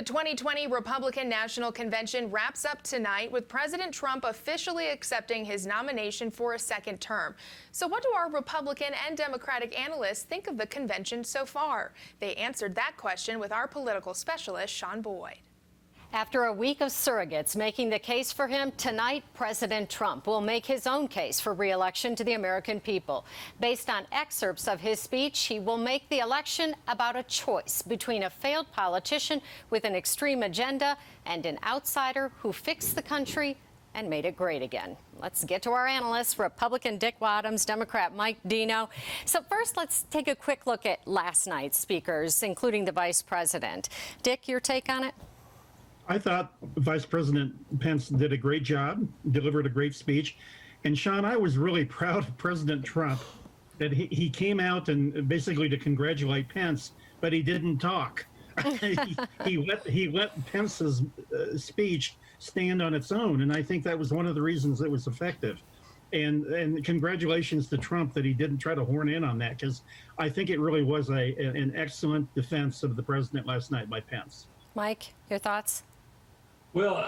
2020 Republican National Convention wraps up tonight with President Trump officially accepting his nomination for a second term. So what do our Republican and Democratic analysts think of the convention so far? They answered that question with our political specialist, Shaun. After a week of surrogates making the case for him, tonight President Trump will make his own case for re-election to the American people. Based on excerpts of his speech, he will make the election about a choice between a failed politician with an extreme agenda and an outsider who fixed the country and made it great again. Let's get to our analysts, Republican Dick Wadhams, Democrat Mike Dino. So first, let's take a quick look at last night's speakers, including the vice president. Dick, your take on it? I thought Vice President Pence did a great job, delivered a great speech. And Shaun, I was really proud of President Trump that he came out and basically to congratulate Pence, but he didn't talk. he let Pence's speech stand on its own. And I think that was one of the reasons it was effective. And congratulations to Trump that he didn't try to horn in on that, because I think it really was an excellent defense of the president last night by Pence. Mike, your thoughts? Well,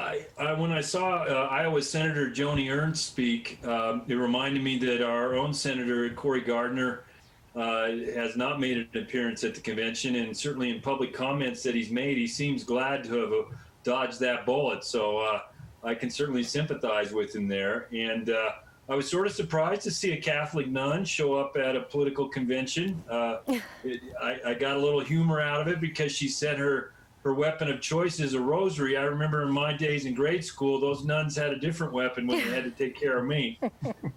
when I saw Iowa Senator Joni Ernst speak, it reminded me that our own Senator Cory Gardner has not made an appearance at the convention, and certainly in public comments that he's made, he seems glad to have dodged that bullet. So I can certainly sympathize with him there. And I was sort of surprised to see a Catholic nun show up at a political convention. I got a little humor out of it because she said her weapon of choice is a rosary. I remember in my days in grade school, those nuns had a different weapon when they had to take care of me.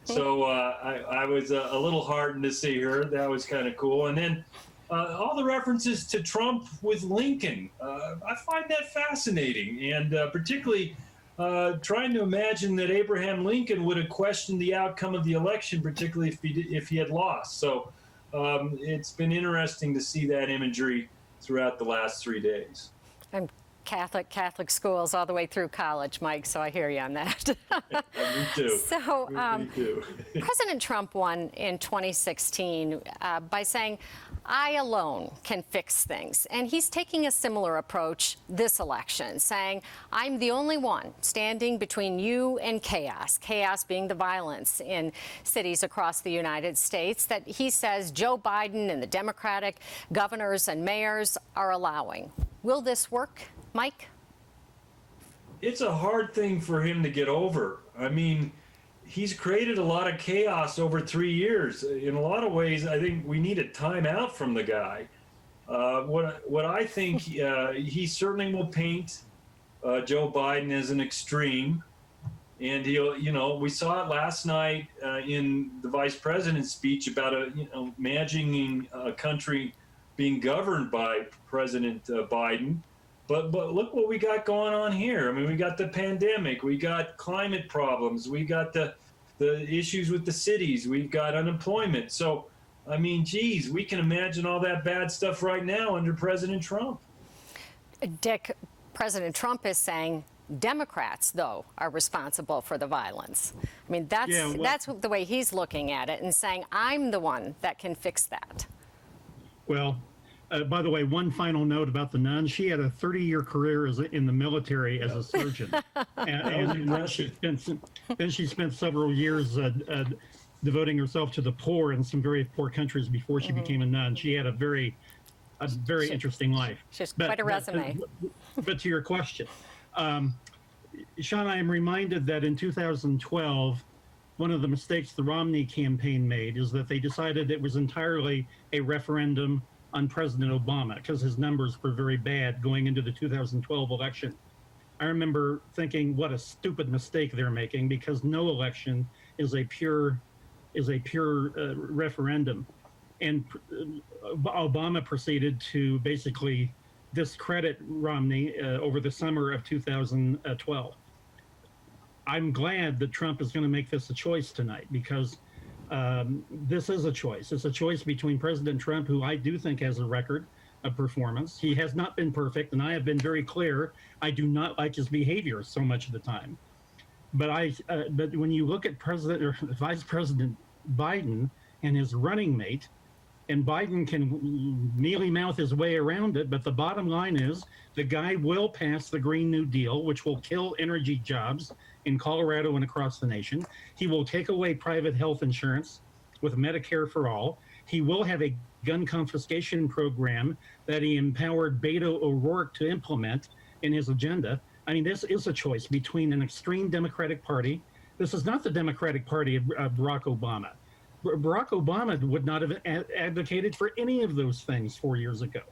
So I was a little heartened to see her. That was kind of cool. And then all the references to Trump with Lincoln, I find that fascinating. And particularly trying to imagine that Abraham Lincoln would have questioned the outcome of the election, particularly if he had lost. So it's been interesting to see that imagery throughout the last 3 days. I'm Catholic schools all the way through college, Mike, so I hear you on that. Me too. So me too. President Trump won in 2016 by saying, I alone can fix things. And he's taking a similar approach this election, saying, I'm the only one standing between you and chaos being the violence in cities across the United States that he says Joe Biden and the Democratic governors and mayors are allowing. Will this work, Mike? It's a hard thing for him to get over. I mean, he's created a lot of chaos over 3 years. In a lot of ways, I think we need a timeout from the guy. What I think, he certainly will paint Joe Biden as an extreme. And he'll, we saw it last night in the vice president's speech about imagining a country being governed by President Biden. But look what we got going on here. I mean, we got the pandemic, we got climate problems, we got the issues with the cities, we've got unemployment. So, I mean, geez, we can imagine all that bad stuff right now under President Trump. Dick, President Trump is saying Democrats, though, are responsible for the violence. I mean, that's the way he's looking at it and saying, I'm the one that can fix that. Well, by the way, one final note about the nun. She had a 30-year career in the military as a surgeon. and then she spent several years devoting herself to the poor in some very poor countries before she became a nun. She had a very interesting life. She's quite a resume. But to your question, Shaun, I am reminded that in 2012, one of the mistakes the Romney campaign made is that they decided it was entirely a referendum on President Obama because his numbers were very bad going into the 2012 election. I remember thinking, what a stupid mistake they're making, because no election is a pure referendum. And Obama proceeded to basically discredit Romney over the summer of 2012. I'm glad that Trump is going to make this a choice tonight, because this is a choice. It's a choice between President Trump, who I do think has a record of performance. He has not been perfect, and I have been very clear. I do not like his behavior so much of the time. But when you look at Vice President Biden and his running mate, And Biden can mealy mouth his way around it, but the bottom line is the guy will pass the Green New Deal, which will kill energy jobs in Colorado and across the nation. He will take away private health insurance with Medicare for all. He will have a gun confiscation program that he empowered Beto O'Rourke to implement in his agenda. I mean, this is a choice between an extreme Democratic Party. This is not the Democratic Party of Barack Obama. Barack Obama would not have advocated for any of those things 4 years ago.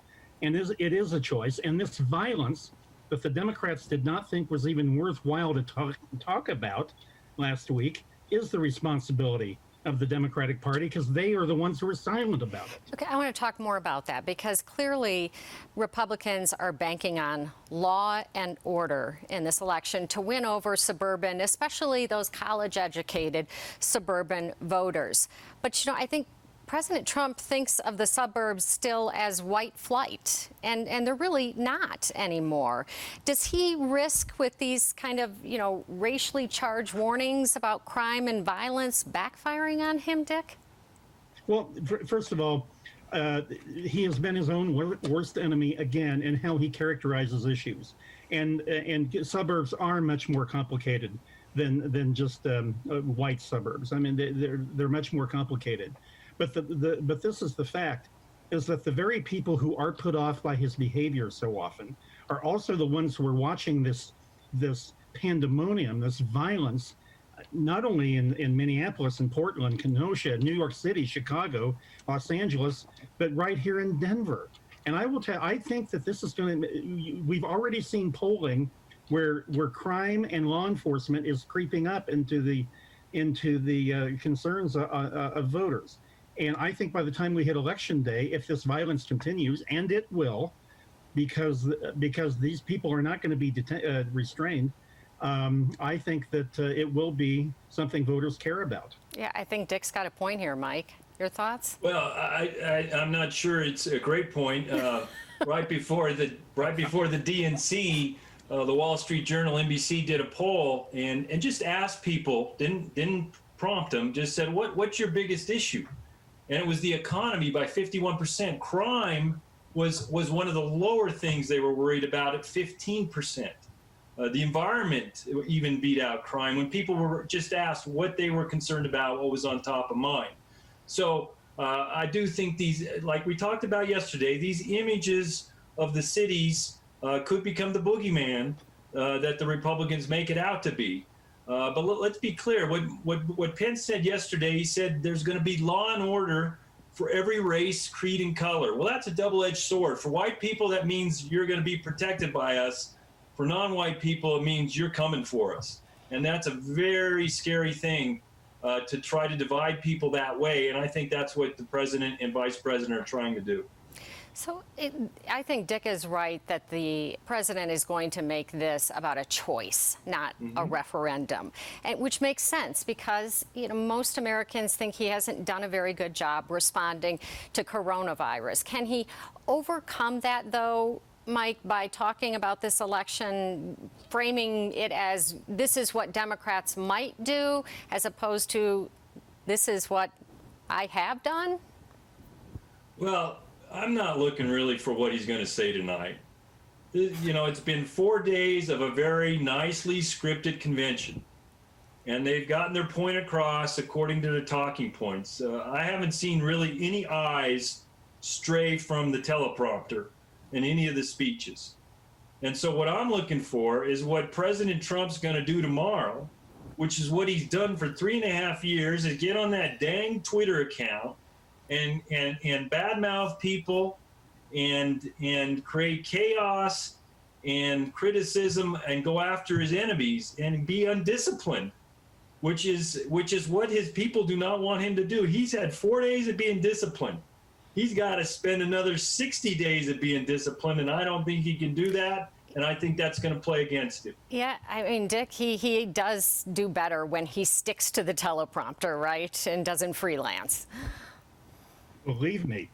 And it is a choice. And this violence that the Democrats did not think was even worthwhile to talk about last week is the responsibility of the Democratic Party, because they are the ones who are silent about it. Okay, I want to talk more about that, because clearly Republicans are banking on law and order in this election to win over suburban, especially those college-educated suburban voters. But, I think President Trump thinks of the suburbs still as white flight, and they're really not anymore. Does he risk, with these kind of, racially charged warnings about crime and violence, backfiring on him, Dick? Well, first of all, he has been his own worst enemy again in how he characterizes issues. And suburbs are much more complicated than just white suburbs. I mean, they're much more complicated. But this is the fact, is that the very people who are put off by his behavior so often are also the ones who are watching this pandemonium, this violence, not only in Minneapolis and Portland, Kenosha, New York City, Chicago, Los Angeles, but right here in Denver. And I will tell you, I think that this is going to, we've already seen polling where crime and law enforcement is creeping up into the concerns of voters. And I think by the time we hit election day, if this violence continues, and it will, because these people are not going to be restrained, I think that it will be something voters care about. Yeah, I think Dick's got a point here, Mike. Your thoughts? Well, I'm not sure it's a great point. Right before the DNC, the Wall Street Journal, NBC did a poll and just asked people, didn't prompt them, just said, what's your biggest issue? And it was the economy by 51%. Crime was one of the lower things they were worried about at 15%. The environment even beat out crime when people were just asked what they were concerned about, what was on top of mind. So I do think these, like we talked about yesterday, these images of the cities could become the boogeyman that the Republicans make it out to be. But let's be clear. What Pence said yesterday, he said there's going to be law and order for every race, creed, and color. Well, that's a double-edged sword. For white people, that means you're going to be protected by us. For non-white people, it means you're coming for us. And that's a very scary thing to try to divide people that way. And I think that's what the president and vice president are trying to do. So I think Dick is right that the president is going to make this about a choice, not a referendum, and which makes sense because most Americans think he hasn't done a very good job responding to coronavirus. Can he overcome that, though, Mike, by talking about this election, framing it as this is what Democrats might do, as opposed to this is what I have done? Well, I'm not looking really for what he's going to say tonight. It's been 4 days of a very nicely scripted convention, and they've gotten their point across according to the talking points. I haven't seen really any eyes stray from the teleprompter in any of the speeches. And so what I'm looking for is what President Trump's going to do tomorrow, which is what he's done for 3.5 years, is get on that dang Twitter account and badmouth people and create chaos and criticism and go after his enemies and be undisciplined, which is what his people do not want him to do. He's had 4 days of being disciplined. He's got to spend another 60 days of being disciplined, and I don't think he can do that. And I think that's going to play against him. Yeah, I mean, Dick, he does do better when he sticks to the teleprompter, right, and doesn't freelance. Believe me.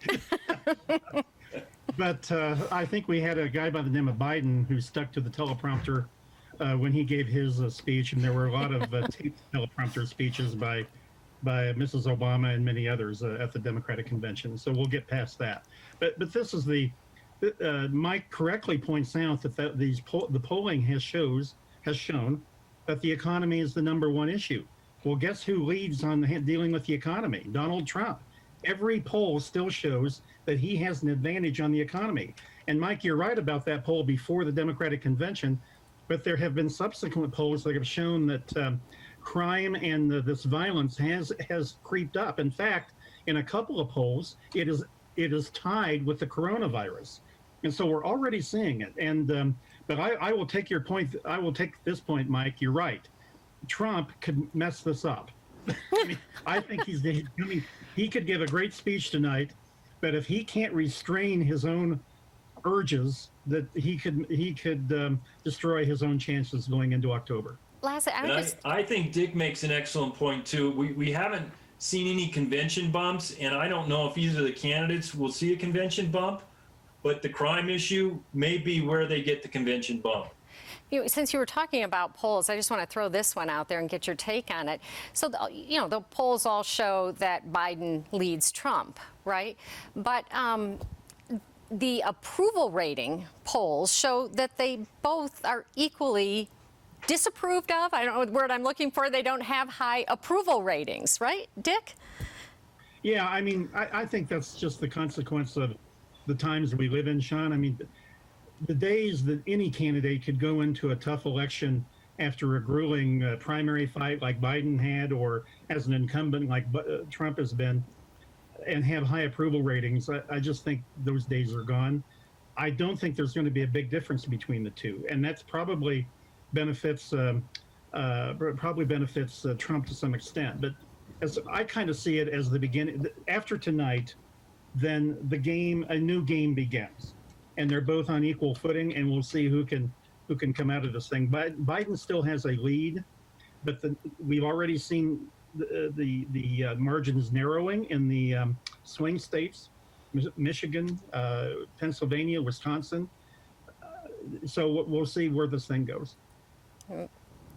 But I think we had a guy by the name of Biden who stuck to the teleprompter when he gave his speech, and there were a lot of taped teleprompter speeches by by Mrs. Obama and many others at the Democratic convention. So we'll get past that. But this is Mike correctly points out that the polling has shown that the economy is the number one issue. Well, guess who leads on dealing with the economy? Donald Trump. Every poll still shows that he has an advantage on the economy. And Mike, you're right about that poll before the Democratic convention, but there have been subsequent polls that have shown that crime and this violence has creeped up. In fact, in a couple of polls, it is tied with the coronavirus. And so we're already seeing it. And but I will take your point. I will take this point, Mike. You're right. Trump could mess this up. I mean, I think he could give a great speech tonight, but if he can't restrain his own urges, that he could destroy his own chances going into October. I think Dick makes an excellent point too. We haven't seen any convention bumps, and I don't know if either of the candidates will see a convention bump, but the crime issue may be where they get the convention bump. Since you were talking about polls, I just want to throw this one out there and get your take on it. So, the polls all show that Biden leads Trump, right? But the approval rating polls show that they both are equally disapproved of. I don't know the word I'm looking for. They don't have high approval ratings, right, Dick? Yeah, I mean, I think that's just the consequence of the times we live in, Shaun. I mean, the days that any candidate could go into a tough election after a grueling primary fight like Biden had, or as an incumbent like Trump has been, and have high approval ratings, I just think those days are gone. I don't think there's going to be a big difference between the two, and that's probably benefits Trump to some extent. But as I kind of see it as the beginning, after tonight, then a new game begins, and they're both on equal footing, and we'll see who can come out of this thing. Biden still has a lead, but we've already seen the margins narrowing in the swing states, Michigan, Pennsylvania, Wisconsin. So we'll see where this thing goes.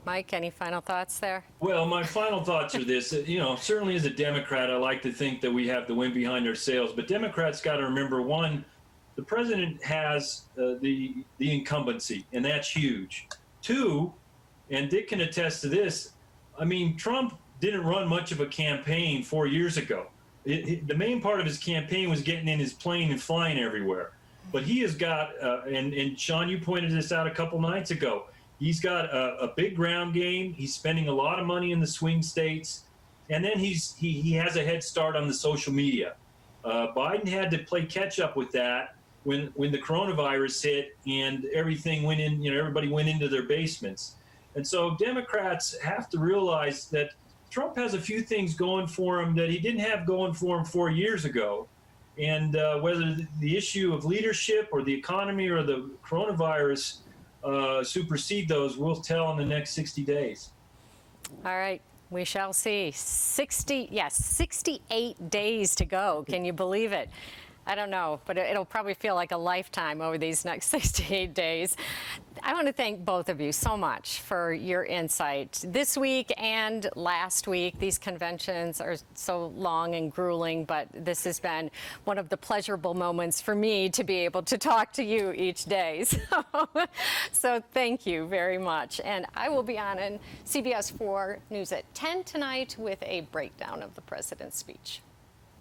Mike, any final thoughts there? Well, my final thoughts are this. Certainly as a Democrat, I like to think that we have the wind behind our sails. But Democrats got to remember, one, the president has the incumbency, and that's huge. Two, and Dick can attest to this, I mean, Trump didn't run much of a campaign 4 years ago. The main part of his campaign was getting in his plane and flying everywhere. But he has got, and Shaun, you pointed this out a couple nights ago, he's got a big ground game. He's spending a lot of money in the swing states. And then he has a head start on the social media. Biden had to play catch up with that when the coronavirus hit and everything went in, everybody went into their basements. And so Democrats have to realize that Trump has a few things going for him that he didn't have going for him 4 years ago. And whether the issue of leadership or the economy or the coronavirus supersede those, we'll tell in the next 60 days. All right. We shall see. 68 days to go. Can you believe it? I don't know, but it'll probably feel like a lifetime over these next 68 days. I want to thank both of you so much for your insight. This week and last week, these conventions are so long and grueling, but this has been one of the pleasurable moments for me to be able to talk to you each day. So thank you very much. And I will be on CBS4 News at 10 tonight with a breakdown of the president's speech.